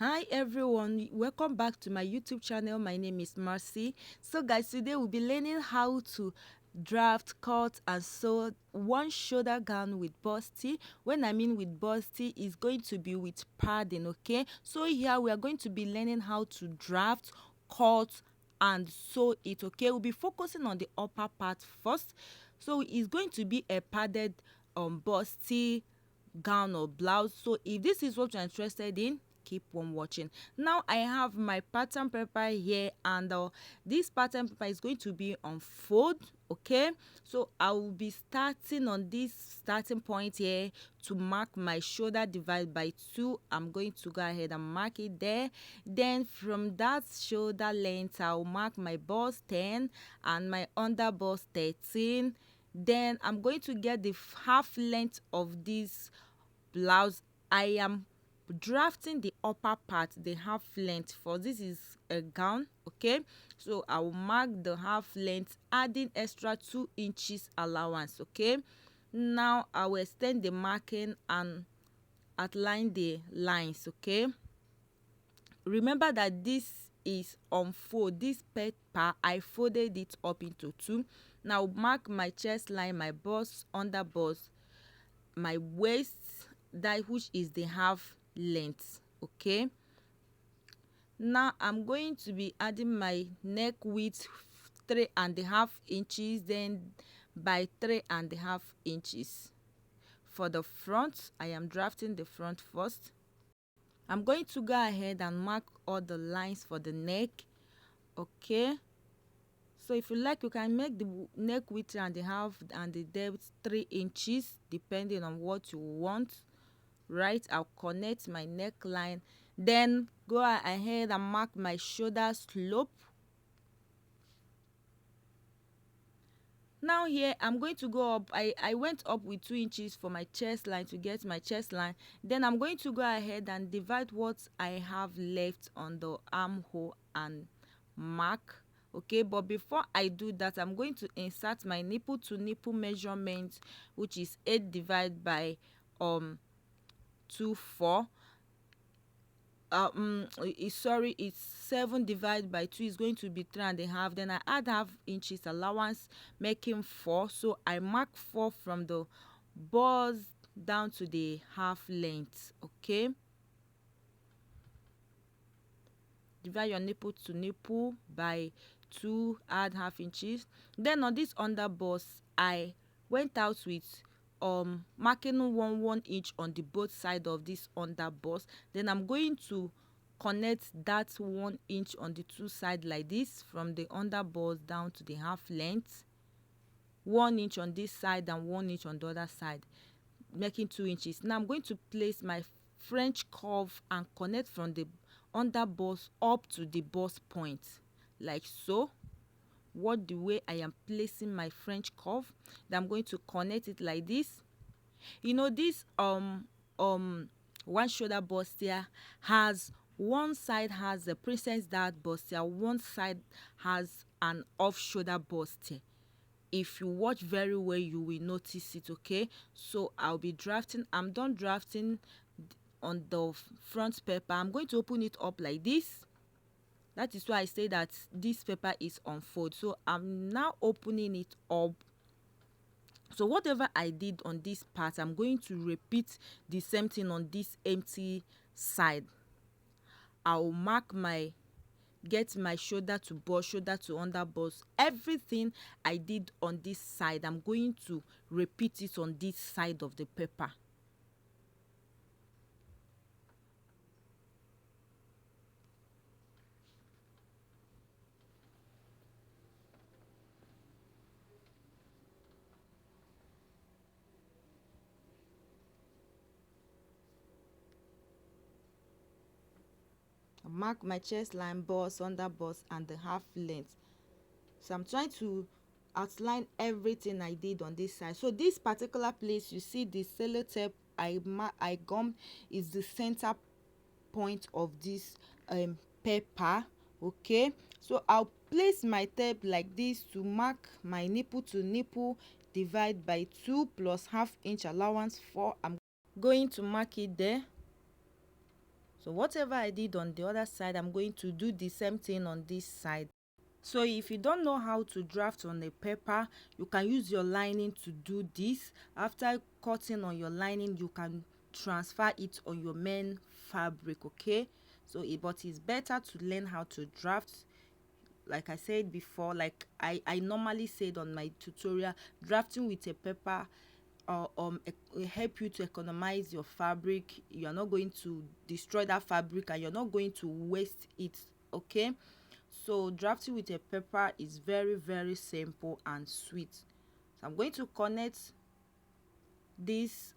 Hi everyone, welcome back to my YouTube channel. My name is Mercy. So guys, today we'll be learning how to draft, cut and sew one shoulder gown with Burstir. When I mean with Burstir, is going to be with padding, okay? So here we are going to be learning how to draft, cut and sew it, okay? We'll be focusing on the upper part first. So it's going to be a padded Burstir gown or blouse. So if this is what you're interested in, keep on watching. Now I have my pattern paper here, and this pattern paper is going to be on fold, okay? So I will be starting on this starting point here to mark my shoulder divide by 2. I'm going to go ahead and mark it there. Then from that shoulder length, I'll mark my bust 10 and my under bust 13. Then I'm going to get the half length of this blouse. I am drafting the upper part, the half length, for this is a gown, okay? So I will mark the half length, adding extra 2 inches allowance, okay? Now I will extend the marking and outline the lines, okay? Remember that this is on fold. This paper I folded it up into 2. Now mark my chest line, my bust, under bust, my waist, that which is the half length, okay? Now I'm going to be adding my neck width 3.5 inches, then by 3.5 inches. For the front, I am drafting the front first. I'm going to go ahead and mark all the lines for the neck, okay? So if you like, you can make the neck width 3.5 and the depth 3 inches depending on what you want. Right, I'll connect my neckline, then go ahead and mark my shoulder slope. Now here I'm going to go up. I went up with 2 inches for my chest line to get my chest line. Then I'm going to go ahead and divide what I have left on the armhole and mark, okay? But before I do that, I'm going to insert my nipple to nipple measurement, which is 8 divided by 2 4. Sorry, it's 7 divided by 2 is going to be 3.5. Then I add half inches allowance, making 4. So I mark 4 from the bust down to the half length, okay? Divide your nipple to nipple by 2, add half inches. Then on this under bust, I went out with marking 1 inch on the both side of this under bust. Then I'm going to connect that 1 inch on the two side like this, from the under bust down to the half length. 1 inch on this side and 1 inch on the other side, making 2 inches. Now I'm going to place my French curve and connect from the under bust up to the bust point, like so. What the way I am placing my French curve, then I'm going to connect it like this. You know, this one shoulder bustier has, one side has a princess dart bustier, one side has an off shoulder bustier. If you watch very well, you will notice it, okay? So I'll be drafting. I'm done drafting on the front paper. I'm going to open it up like this. That is why I say that this paper is on fold. So I'm now opening it up. So whatever I did on this part, I'm going to repeat the same thing on this empty side. I'll mark my, get my shoulder to bust, shoulder to under bust. Everything I did on this side, I'm going to repeat it on this side of the paper. Mark my chest line, bust, under bust and the half length. So I'm trying to outline everything I did on this side. So this particular place, you see the sellotape I gum is the center point of this paper, okay? So I'll place my tape like this to mark my nipple to nipple, divide by 2 plus half inch allowance 4. I'm going to mark it there. So whatever I did on the other side, I'm going to do the same thing on this side. So if you don't know how to draft on a paper, you can use your lining to do this. After cutting on your lining, you can transfer it on your main fabric, okay? So but it's better to learn how to draft. Like I said before, like I normally said on my tutorial, drafting with a paper will help you to economize your fabric. You are not going to destroy that fabric, and you're not going to waste it, okay? So drafting with a paper is very, very simple and sweet. So I'm going to connect this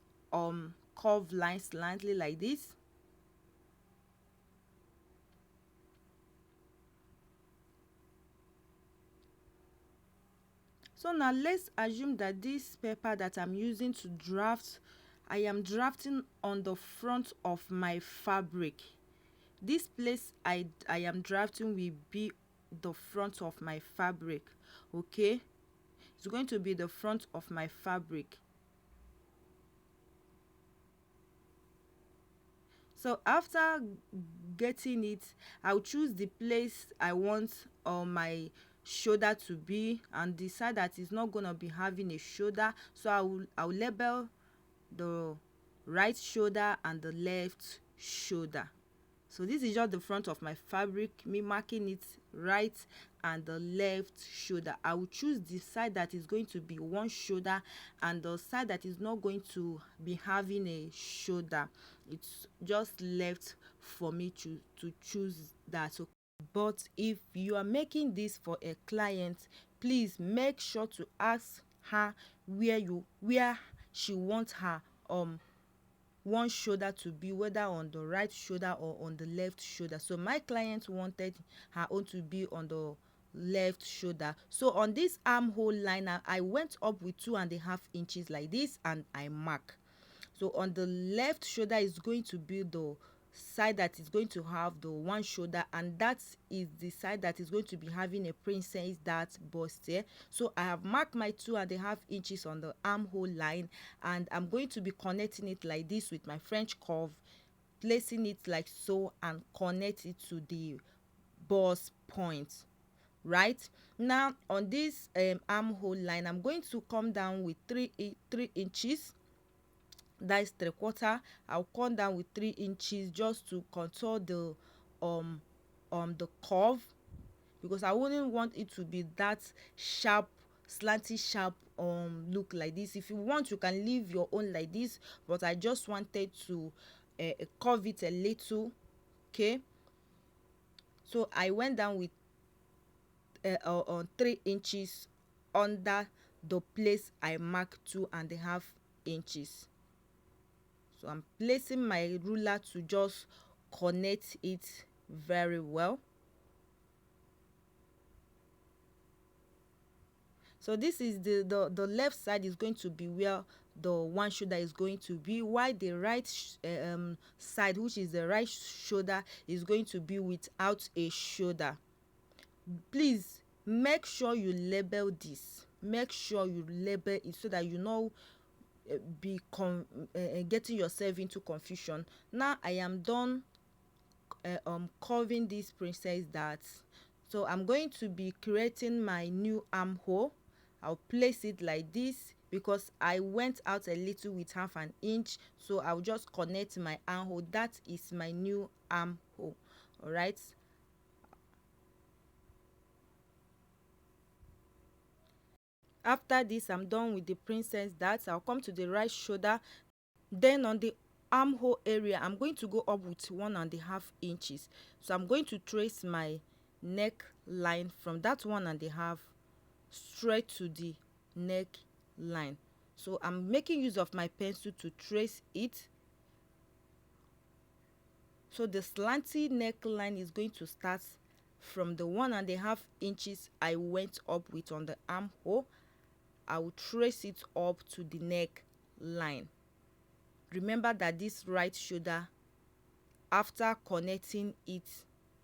curved line slightly like this. So now let's assume that this paper that I'm using to draft, I am drafting on the front of my fabric. This place I am drafting will be the front of my fabric, okay? It's going to be the front of my fabric. So after getting it, I'll choose the place I want my shoulder to be, and decide that it's not gonna be having a shoulder. So I'll label the right shoulder and the left shoulder. So this is just the front of my fabric, me marking it right and the left shoulder. I will choose the side that is going to be one shoulder, and the side that is not going to be having a shoulder, it's just left for me to choose that. So, but if you are making this for a client, please make sure to ask her where she wants her one shoulder to be, whether on the right shoulder or on the left shoulder. So my client wanted her own to be on the left shoulder. So on this armhole line, I went up with 2.5 inches like this, and I mark. So on the left shoulder is going to be the side that is going to have the one shoulder, and that is the side that is going to be having a princess dart burstir. So I have marked my 2.5 inches on the armhole line, and I'm going to be connecting it like this with my French curve, placing it like so, and connect it to the bust point. Right now on this armhole line, I'm going to come down with 3 inches. That is 3/4. I'll come down with 3 inches just to contour the curve, because I wouldn't want it to be that sharp, slanty sharp look like this. If you want, you can leave your own like this, but I just wanted to curve it a little, okay? So I went down with on 3 inches under the place I marked 2.5 inches. So I'm placing my ruler to just connect it very well. So this is the left side is going to be where the one shoulder is going to be, while the right side, which is the right shoulder, is going to be without a shoulder. Please make sure you label this. Make sure you label it so that you know getting yourself into confusion. Now I am done curving this princess dart. So I'm going to be creating my new armhole. I'll place it like this because I went out a little with 1/2 inch, so I'll just connect my armhole. That is my new armhole. All right. After this, I'm done with the princess dart. I'll come to the right shoulder. Then on the armhole area, I'm going to go up with 1.5 inches. So I'm going to trace my neck line from that 1.5 straight to the neck line. So I'm making use of my pencil to trace it. So the slanty neckline is going to start from the 1.5 inches I went up with on the armhole. I will trace it up to the neck line. Remember that this right shoulder, after connecting it,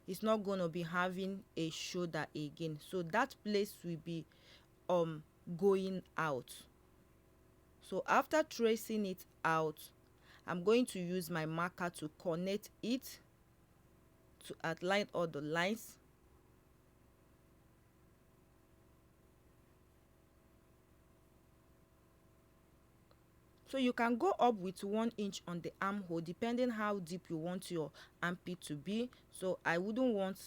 is not going to be having a shoulder again, so that place will be going out. So after tracing it out, I'm going to use my marker to connect it to outline all the lines. So you can go up with 1 inch on the armhole depending how deep you want your armpit to be. So I wouldn't want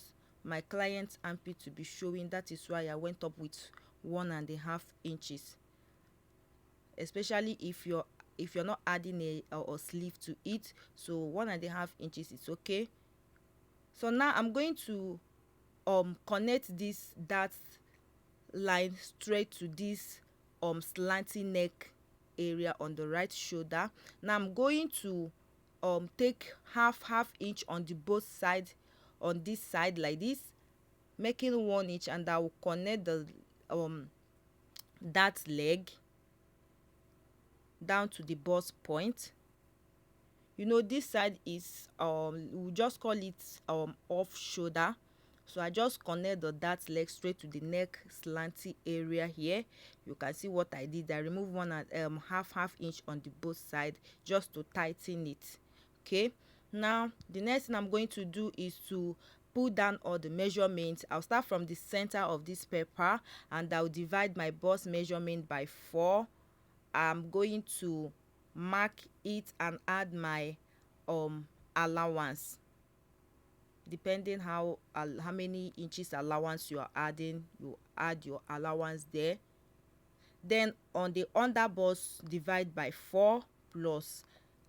my client's armpit to be showing. That is why I went up with 1.5 inches, especially if you're not adding a sleeve to it. So 1.5 inches is okay. So now I'm going to connect this dart line straight to this slanty neck area on the right shoulder. Now I'm going to take half inch on the both side, on this side like this, making 1 inch, and I will connect the that leg down to the bust point. You know, this side is we'll just call it off shoulder. So I just connect the dart leg straight to the neck slanty area here. You can see what I did. I removed one and half inch on the both side just to tighten it. Okay, now the next thing I'm going to do is to put down all the measurements. I'll start from the center of this paper and I'll divide my bust measurement by 4. I'm going to mark it and add my allowance. Depending how many inches allowance you are adding, you add your allowance there. Then on the under bust, divide by 4 plus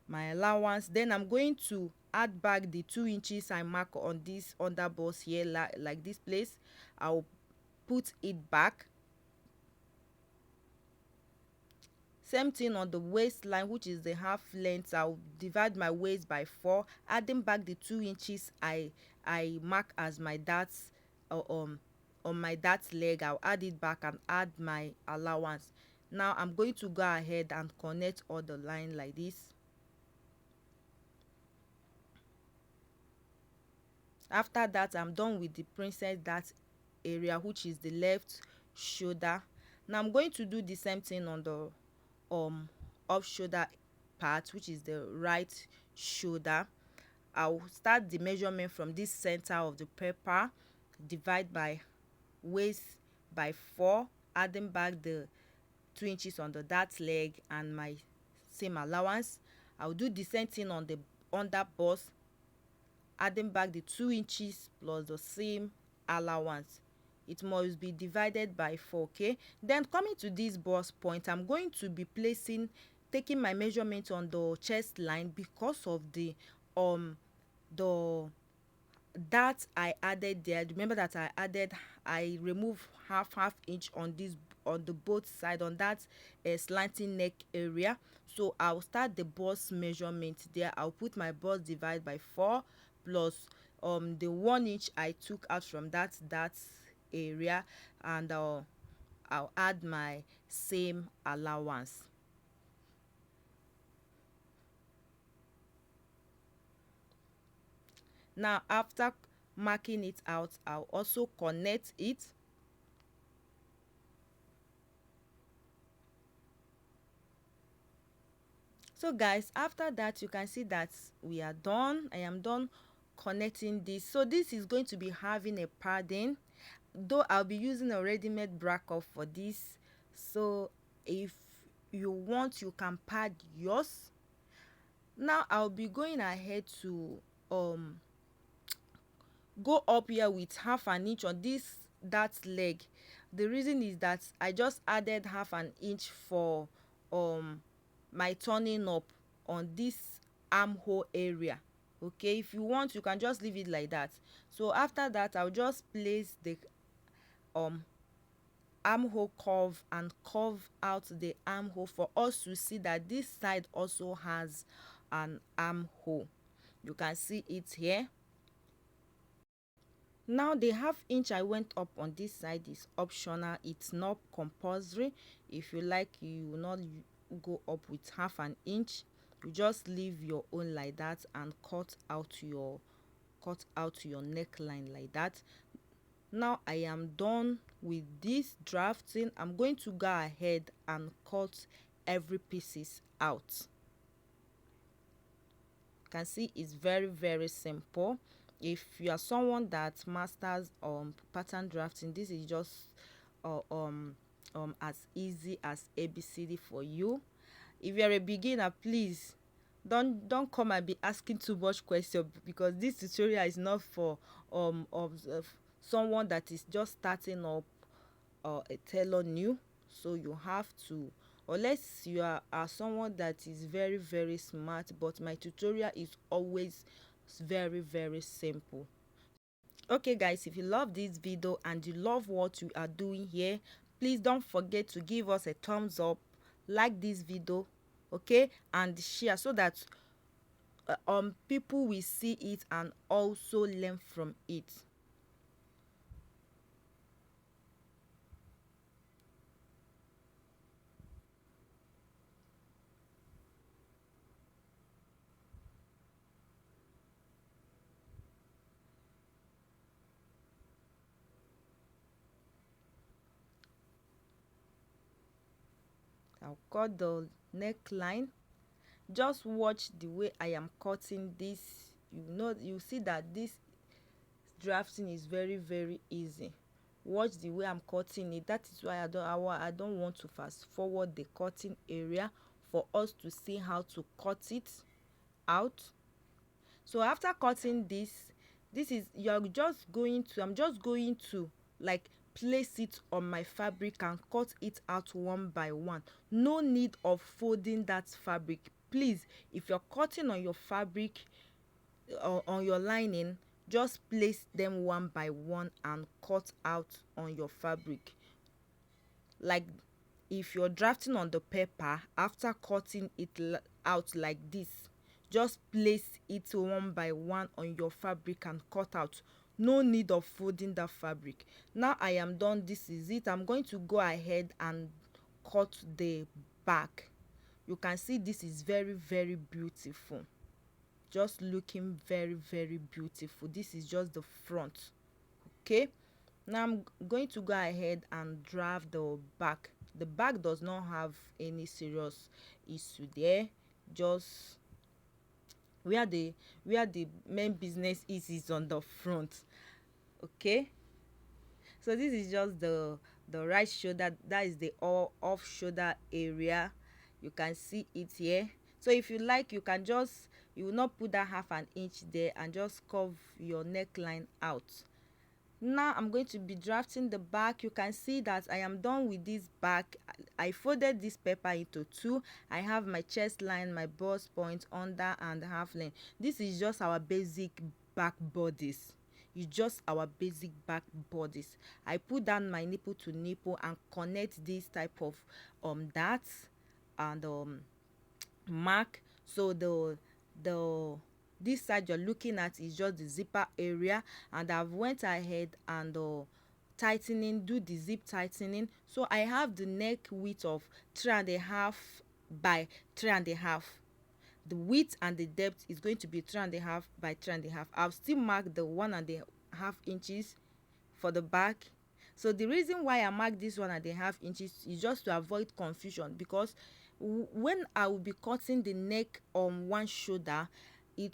my allowance. Then I'm going to add back the 2 inches I mark on this under bust here, like this place. I'll put it back. Same thing on the waistline, which is the half length. I'll divide my waist by 4, adding back the 2 inches I mark as my darts on my dart leg. I'll add it back and add my allowance. Now I'm going to go ahead and connect all the line like this. After that, I'm done with the princess dart area, which is the left shoulder. Now I'm going to do the same thing on the off shoulder part, which is the right shoulder. I'll start the measurement from this center of the paper, divide by waist by 4, adding back the 2 inches on the dart leg and my same allowance. I'll do the same thing on the under bust, adding back the 2 inches plus the same allowance. It must be divided by 4. Okay, then coming to this bust point, I'm going to be taking my measurement on the chest line because of the that I added there. Remember that I removed half inch on this, on the both side, on that slanting neck area. So I'll start the bust measurement there. I'll put my bust divide by 4 plus the 1 inch I took out from that area, and I'll add my same allowance. Now after marking it out, I'll also connect it. So guys, after that, you can see that we are done. I am done connecting this. So this is going to be having a padding, though I'll be using a ready-made bra cuff for this. So if you want, you can pad yours. Now I'll be going ahead to go up here with half an inch on this that leg. The reason is that I just added half an inch for my turning up on this armhole area. Okay, if you want, you can just leave it like that. So after that, I'll just place the armhole curve and curve out the armhole for us to see that this side also has an armhole. You can see it here. Now the half inch I went up on this side is optional, it's not compulsory. If you like, you will not go up with half an inch. You just leave your own like that and cut out your neckline like that. Now I am done with this drafting. I'm going to go ahead and cut every pieces out. You can see it's very simple. if you are someone that masters pattern drafting, this is just as easy as ABCD for you. If you're a beginner, please don't come and be asking too much question, because this tutorial is not for someone that is just starting up a tailor new. So you have to, unless you are someone that is very very smart, but my tutorial is always very very simple. Okay guys, if you love this video and you love what we are doing here, please don't forget to give us a thumbs up, like this video, okay, and share, so that people will see it and also learn from it. I'll cut the neckline. Just watch the way I am cutting this. You see that this drafting is very very easy. Watch the way I'm cutting it. That is why I don't want to fast forward the cutting area, for us to see how to cut it out. So after cutting this, I'm just going to like place it on my fabric and cut it out one by one. No need of folding that fabric. Please, if you're cutting on your fabric or on your lining, just place them one by one and cut out on your fabric. Like, if you're drafting on the paper, after cutting it out like this, just place it one by one on your fabric and cut out. No need of folding that fabric. Now I am done. This is it. I'm going to go ahead and cut the back. You can see this is very very beautiful, just looking very very beautiful. This is just the front. Okay, now I'm going to go ahead and draft the back. The back does not have any serious issue there. Just where the main business is on the front. Okay, so this is just the right shoulder. That is the all off shoulder area. You can see it here. So if you like, you will not put that half an inch there and just curve your neckline out. Now I'm going to be drafting the back. You can see that I am done with this back. I folded this paper into two. I have my chest line, my bust point, under and half length. This is just our basic back bodice. It's just our basic back bodice. I put down my nipple to nipple and connect this type of darts and mark. So the this side you're looking at is just the zipper area, and I've went ahead and do the zip tightening. So I have the neck width of 3.5 by 3.5. The width and the depth is going to be 3.5 by 3.5. I'll still mark the 1.5 inches for the back. So the reason why I mark this 1.5 inches is just to avoid confusion, because when I will be cutting the neck on one shoulder, it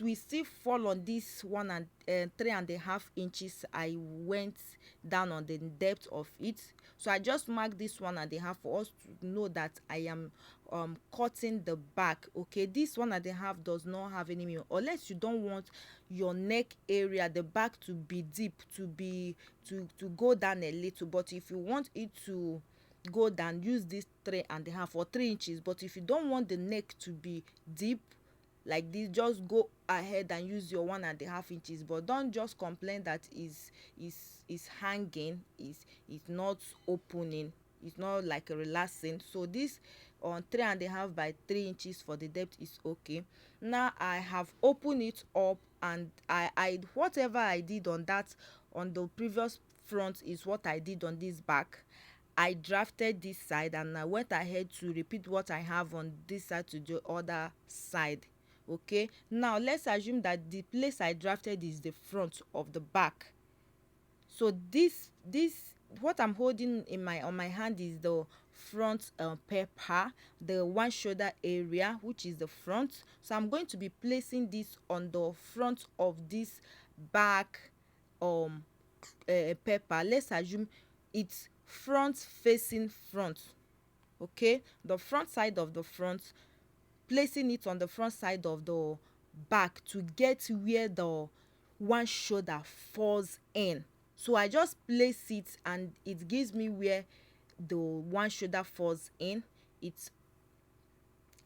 will still fall on this 3.5 inches I went down on the depth of it. So I just mark this 1.5 for us to know that I am cutting the back. Okay, this 1.5 does not have any meaning, unless you don't want your neck area, the back, to be deep, to go down a little. But if you want it to go down, use this 3.5 or 3 inches. But if you don't want the neck to be deep like this, just go ahead and use your 1.5 inches. But don't just complain that is hanging, is not opening, it's not like relaxing. So this on 3.5 by 3 inches for the depth is okay. Now I have opened it up, and I whatever I did on that, on the previous front, is what I did on this back. I drafted this side and I went ahead to repeat what I have on this side to the other side. Okay, now let's assume that the place I drafted is the front of the back. So this what I'm holding in my on my hand is the front paper, the one shoulder area, which is the front. So I'm going to be placing this on the front of this back um paper. Let's assume it's front facing front. Okay, the front side of the front, placing it on the front side of the back to get where the one shoulder falls in. So I just place it and it gives me where the one shoulder falls in. It's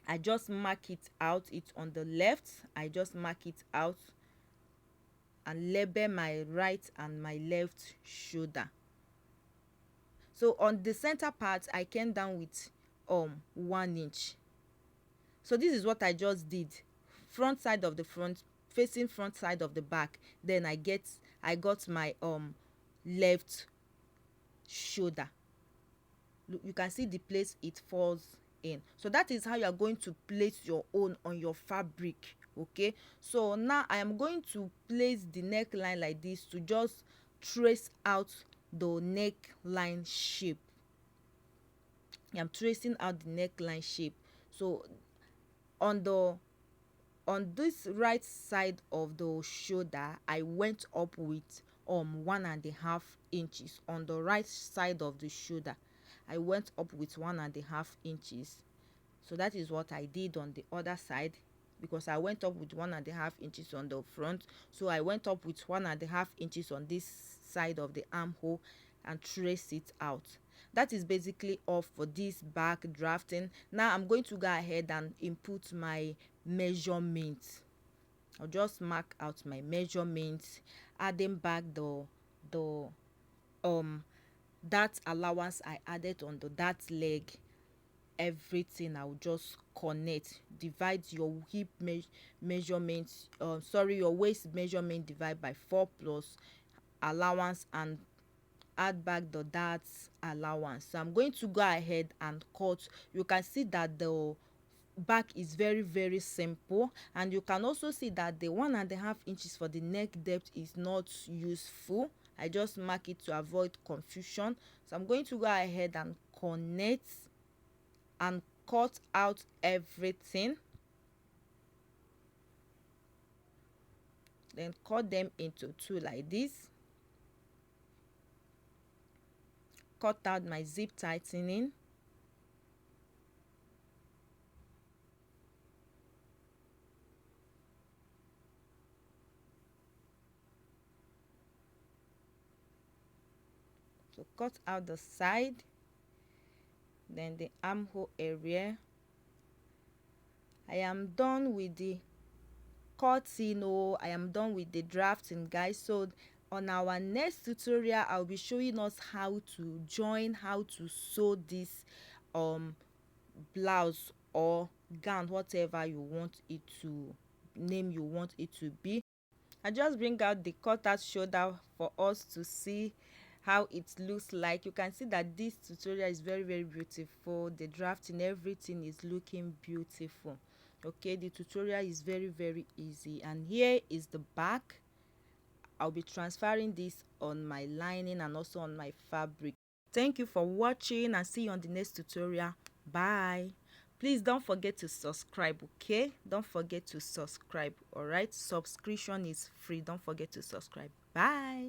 I just mark it out. It's on the left. I just mark it out and label my right and my left shoulder. So on the center part, I came down with 1 inch. So this is what I just did. Front side of the front facing front side of the back. Then I got my left shoulder. Look, you can see the place it falls in. So that is how you are going to place your own on your fabric. Okay, so now I am going to place the neckline like this to just trace out the neckline shape. I'm tracing out the neckline shape. So on this right side of the shoulder, I went up with 1.5 inches. On the right side of the shoulder, I went up with 1.5 inches. So that is what I did on the other side, because I went up with 1.5 inches on the front. So I went up with 1.5 inches on this side of the armhole and trace it out. That is basically all for this back drafting. Now I'm going to go ahead and input my measurements. I'll just mark out my measurements, adding back the that allowance I added on the that leg. Everything I'll just connect. Divide your hip measurements, your waist measurement, divide by 4 plus allowance and add back the that allowance. So I'm going to go ahead and cut. You can see that the back is very simple, and you can also see that the 1.5 inches for the neck depth is not useful. I just mark it to avoid confusion. So I'm going to go ahead and connect and cut out everything, then cut them into 2 like this. Cut out my zip tightening. So cut out the side, then the armhole area. I am done with the cutting. I am done with the drafting, guys. So on our next tutorial, I'll be showing us how to join, how to sew this blouse or gown, whatever you want it to name, you want it to be. I just bring out the cut out shoulder for us to see how it looks like. You can see that this tutorial is very beautiful. The drafting, everything is looking beautiful. Okay, the tutorial is very easy, and here is the back. I'll be transferring this on my lining and also on my fabric. Thank you for watching, and see you on the next tutorial. Bye. Please don't forget to subscribe. Okay, don't forget to subscribe. All right, subscription is free. Don't forget to subscribe. Bye.